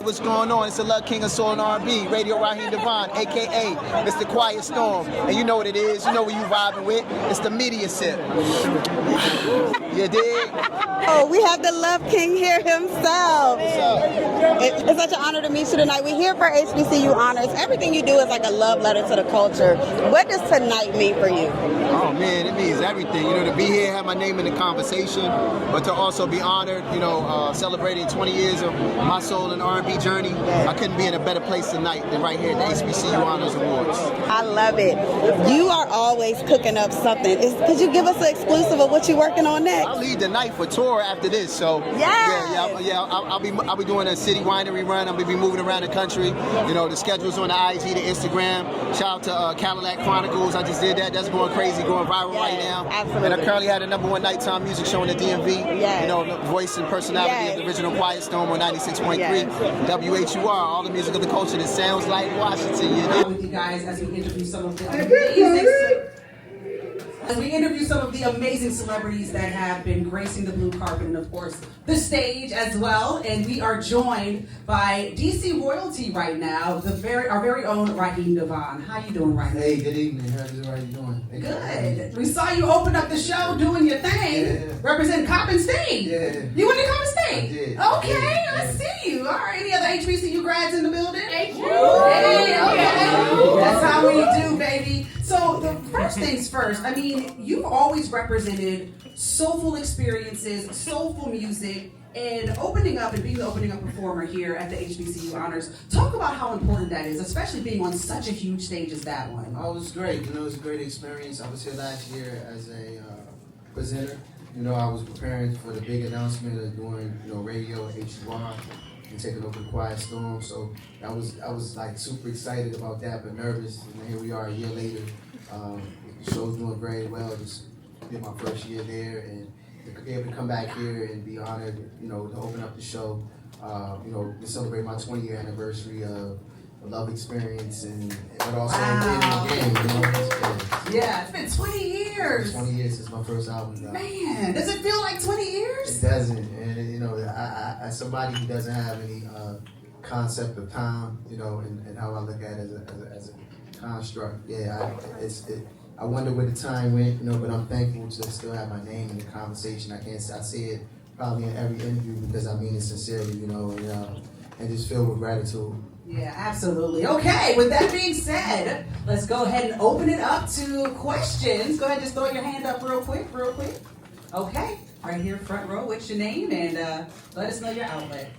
what's going on? It's the Love King of Soul and R&B, Radio Raheem DeVaughn, a.k.a. Mr. Quiet Storm. And you know what it is. You know what you vibing with. It's the media sip. You dig? Oh, we have the Love King here himself. What's up? It's such an honor to meet you tonight. We're here for HBCU Honors. Everything you do is like a love letter to the culture. What does tonight mean for you? Oh man, it means everything. You know, to be here, have my name in the conversation, but to also be honored, you know, celebrating 20 years of my soul and R&B journey. I couldn't be in a better place tonight than right here at the HBCU Honors Awards. I love it. You are always cooking up something. Could you give us an exclusive of what you're working on next? I'll lead the night for tour after this, so I'll be doing a city winery run. I'm gonna be moving around the country. You know, the schedule's on the IG, the Instagram. Shout out to Cadillac Chronicles. I just did that. That's going crazy, going viral right now. Absolutely. And I currently had a #1 nighttime music show in the DMV. Yes. You know, the voice and personality of the original Quiet Storm on 96.3 WHUR. All the music of the culture that sounds like Washington. You know? With you guys as we interview some of the amazing celebrities that have been gracing the blue carpet and of course the stage as well. And we are joined by DC royalty right now, our very own Raheem DeVaughn. How you doing, Raheem? Hey, good evening. How's everybody doing? Good. We saw you open up the show doing your thing, representing Coppin State. Yeah. You went to Coppin State? I did. Okay, I see you. All right, any other HBCU grads in the building? Hey, okay. That's how we do, baby. So the first things first, I mean, you've always represented soulful experiences, soulful music, and opening up and being the opening up performer here at the HBCU Honors. Talk about how important that is, especially being on such a huge stage as that one. Oh, it was great. You know, it was a great experience. I was here last year as a presenter. You know, I was preparing for the big announcement of doing, you know, radio at HUR and taking over the Quiet Storm. So I was like super excited about that, but nervous. And here we are a year later. The show's doing very well. Just did my first year there, and to be able to come back here and be honored, you know, to open up the show, you know, to celebrate my 20-year anniversary of the Love experience, but also being in the game, you know. Yeah, it's been 20 years. It's 20 years since my first album. Man, does it feel like 20 years? It doesn't, and you know, I as somebody who doesn't have any concept of time, you know, and how I look at it as a construct. I wonder where the time went, you know, but I'm thankful to still have my name in the conversation. I say it probably in every interview because I mean it sincerely, you know, and just filled with gratitude. Yeah, absolutely. Okay, with that being said, let's go ahead and open it up to questions. Go ahead, just throw your hand up real quick. Okay, right here front row, what's your name? And let us know your outlet.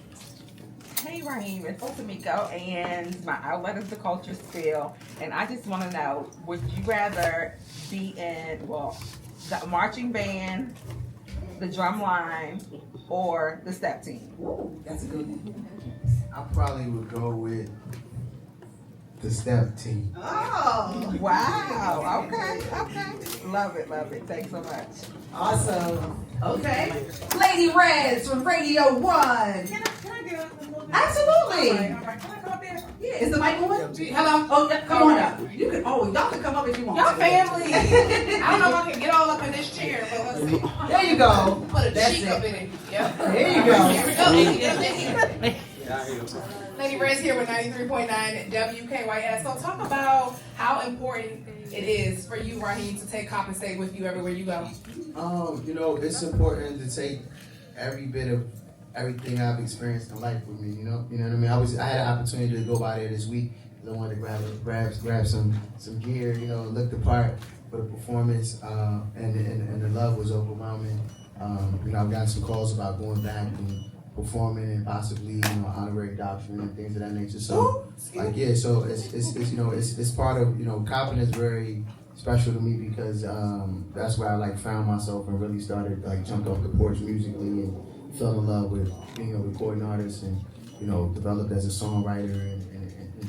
Hey Raheem, it's Otamiko, and my outlet is the Culture Spill. And I just want to know, would you rather be in, the marching band, the drum line, or the step team? Ooh, that's a good one. I probably would go with the step team. Oh, wow. Okay. Love it. Thanks so much. Awesome. Okay. Lady Reds from Radio 1. Can I do it? Absolutely. Can I come up there? Yeah, is the mic on? Hello? Oh, yeah, come on up. You can. Oh, y'all can come up if you want. Y'all family. I don't know if I can get all up in this chair, but let's see. There you go. Put a That's cheek it. up in it. Yep. There you go. Here we go. Lady Reds here with 93.9 WKYS. So talk about how important it is for you, Raheem, to take Coppin State with you everywhere you go. You know, it's important to take every bit of everything I've experienced in life with me. You know what I mean. I had an opportunity to go by there this week. I wanted to grab some gear, you know, look the part for the performance, and the love was overwhelming. You know, I've gotten some calls about going back and performing and possibly, you know, honorary doctorate and things of that nature. So, like, yeah, so it's you know, it's part of, you know, Coppin is very special to me because that's where I like found myself and really started like jumped off the porch musically and fell in love with being a recording artist and, you know, developed as a songwriter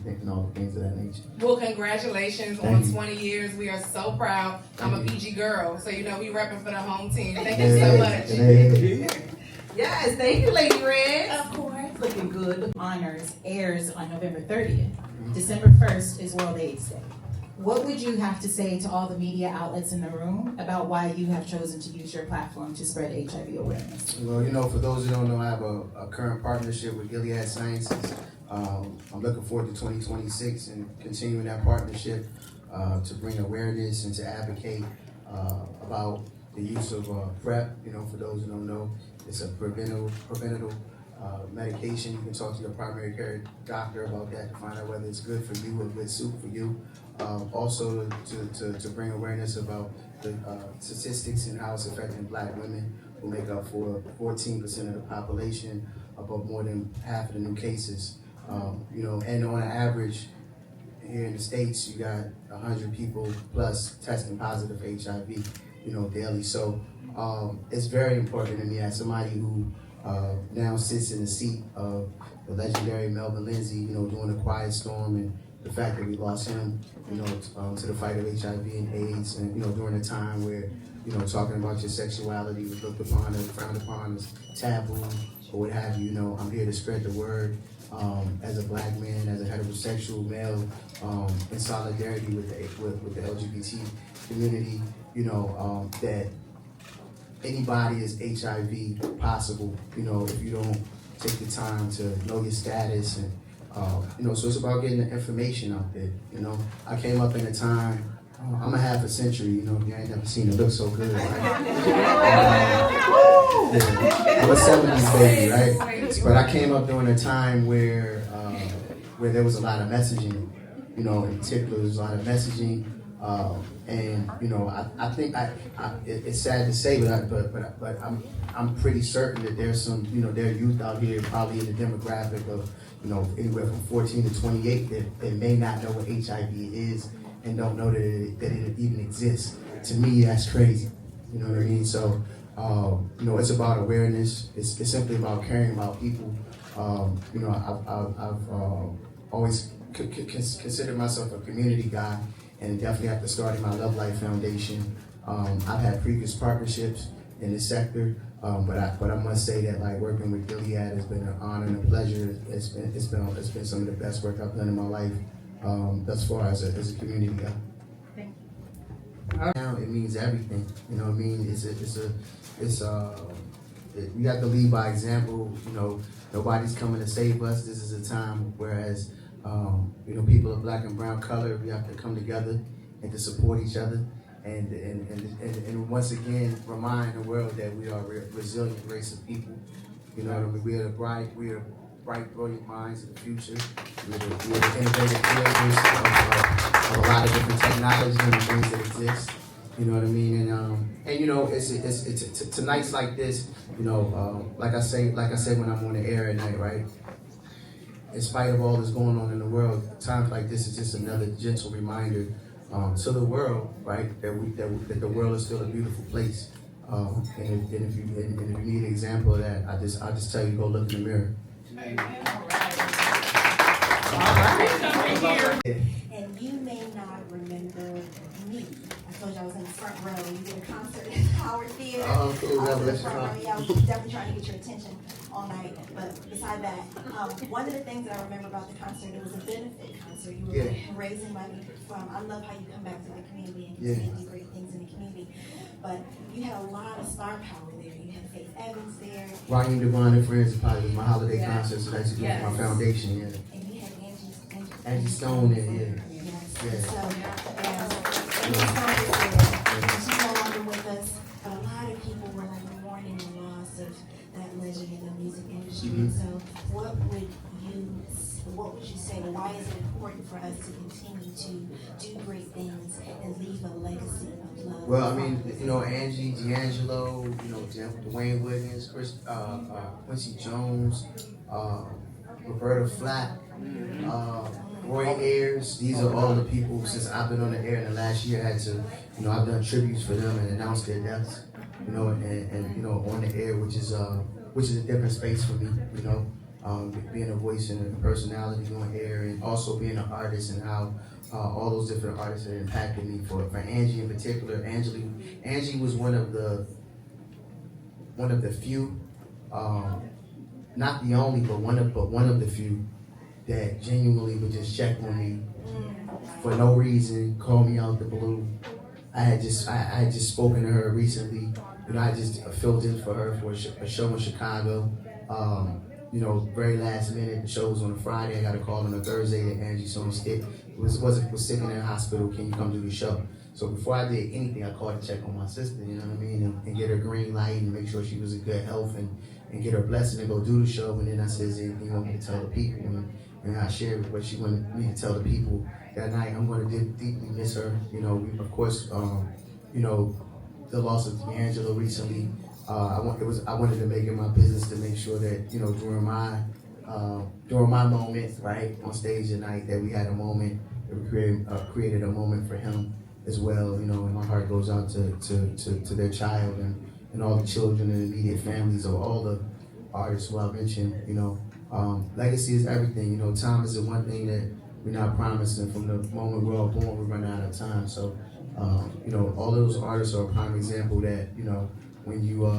and all the things of that nature. Well, congratulations on 20 years. We are so proud. I'm a PG girl, so you know we repping for the home team. Thank you so much. Yes, thank you, Lady Red. Of course. Looking good. Honors airs on November 30th. December 1st is World AIDS Day. what would you have to say to all the media outlets in the room about why you have chosen to use your platform to spread HIV awareness? Well, you know, for those who don't know, I have a current partnership with Gilead Sciences. I'm looking forward to 2026 and continuing that partnership to bring awareness and to advocate about the use of PrEP. You know, for those who don't know, it's a preventable medication. You can talk to your primary care doctor about that to find out whether it's good for you or good soup for you. Also to bring awareness about the statistics and how it's affecting Black women, who make up for 14% of the population, about more than half of the new cases. You know, and on average, here in the States, you got 100 people plus testing positive for HIV, you know, daily. So it's very important to me as somebody who now sits in the seat of the legendary Melvin Lindsay, you know, during the Quiet Storm, and the fact that we lost him, you know, to the fight of HIV and AIDS, and, you know, during a time where, you know, talking about your sexuality was looked upon and frowned upon as taboo or what have you. You know, I'm here to spread the word as a Black man, as a heterosexual male, in solidarity with the LGBT community, you know, that anybody is HIV possible, you know, if you don't take the time to know your status. And you know, so it's about getting the information out there. You know, I came up in a time, I'm a half a century, you know, you ain't never seen it look so good, right? I'm a 70s baby, right? But I came up during a time where there was a lot of messaging, you know, in particular, there was a lot of messaging. And you know, I think it's sad to say, but I'm pretty certain that there's some, you know, there are youth out here probably in the demographic of, you know, anywhere from 14 to 28 that may not know what HIV is and don't know that it even exists. To me, that's crazy. You know what I mean? So, you know, it's about awareness. It's simply about caring about people. You know, I've always considered myself a community guy, and definitely after starting my Love Life Foundation, I've had previous partnerships in this sector, but I must say that, like, working with Gilead has been an honor and a pleasure. It's been some of the best work I've done in my life thus far as a community guy. Thank you. Now it means everything. You know what I mean? We have to lead by example. You know, nobody's coming to save us. This is a time whereas you know, people of Black and brown color, we have to come together and to support each other, and once again remind the world that we are a resilient race of people. You know what I mean? We are bright, brilliant minds of the future. We're the innovative creators of a lot of different technology and things that exist. You know what I mean? And you know, it's to nights like this. You know, like I said when I'm on the air at night, right? In spite of all that's going on in the world, times like this is just another gentle reminder to the world, right, that the world is still a beautiful place. And if you need an example of that, I just tell you, go look in the mirror. All right. And you may not remember me. I told you I was in the front row. You did a concert at Howard Theater. Oh, cool. I was in the front row. Yeah, I was definitely trying to get your attention all night. But beside that, one of the things that I remember about the concert, it was a benefit concert. You were raising money from, I love how you come back to the community and continue to do great things in the community. But you had a lot of star power there. You had Faith Evans there. Raheem DeVaughn and Friends probably was my holiday concert, so that's for my foundation, yeah. And you had Angie Stone there, yeah. Yes. So, Angie Stone is there. She's no longer with us, but a lot of people were like mourning the loss of that legend in the music industry. So, what would you say? Why is it important for us to continue to do great things and leave a legacy of love? Well, I mean, you know, Angie, DAngelo, you know, Dwayne Wiggins, Quincy Jones, Roberta Flack, Roy Ayers. These are all the people since I've been on the air in the last year. I've done tributes for them and announced their deaths. You know, and you know, on the air, which is a different space for me. You know, being a voice and a personality on air, and also being an artist, and how all those different artists have impacted me. For Angie in particular, Angie was one of the few, not the only, but one of the few that genuinely would just check on me for no reason, called me out the blue. I had just spoken to her recently. You know, I just filled in for her for a show in Chicago. You know, very last minute. The show was on a Friday. I got a call on a Thursday that Angie Stone was sick in the hospital. Can you come do the show? So before I did anything, I called to check on my sister. You know what I mean, and get her green light and make sure she was in good health and get her blessing to go do the show. And then I said, anything you want me to tell the people? And I shared what she wanted me to tell the people that night. I'm going to deeply miss her. You know, we, of course, you know, the loss of DAngelo recently. I wanted to make it my business to make sure that, you know, during my moment, right, on stage tonight, that we had a moment, that we created a moment for him as well, you know, and my heart goes out to their child and all the children and immediate families of all the artists who I mentioned, you know. Legacy is everything, you know. Time is the one thing that we're not promising. From the moment we're all born, we run out of time. So, you know, all those artists are a prime example that, you know, when you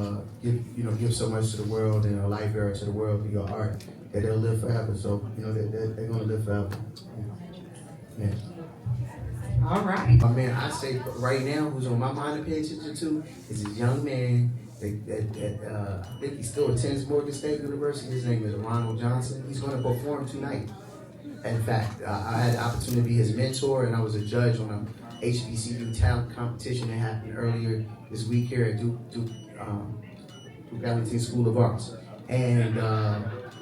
give so much to the world and a life era to the world through your art, that they'll live forever. So, you know, they're gonna live forever. Yeah. All right. My man, I say right now, who's on my mind to pay attention to is a young man that I think he still attends Morgan State University. His name is Ronald Johnson. He's going to perform tonight. In fact, I had the opportunity to be his mentor, and I was a judge on a HBCU talent competition that happened earlier this week here at Duke Ellington School of Arts. And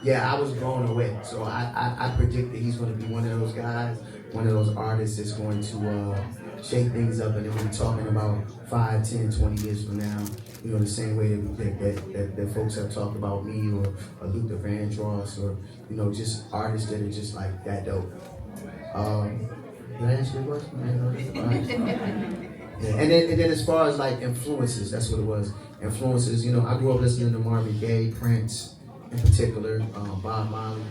yeah, I was blown away. So I predict that he's going to be one of those guys, one of those artists that's going to shake things up, and then we'll be talking about 5, 10, 20 years from now, you know, the same way that folks have talked about me or Luther Vandross or, you know, just artists that are just like that dope. Did I answer your question? Yeah. And then as far as like influences, that's what it was. Influences, you know, I grew up listening to Marvin Gaye, Prince in particular, Bob Marley.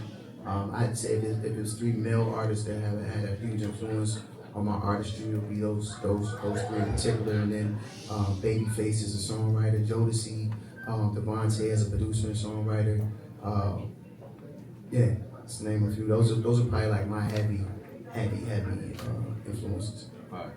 I'd say if it was 3 male artists that have had a huge influence on my artistry, it would be those 3 in particular. And then Babyface is a songwriter, Jodeci, Devontae as a producer and songwriter. Yeah, that's the name of a few. Those are probably like my heavy influences. All right.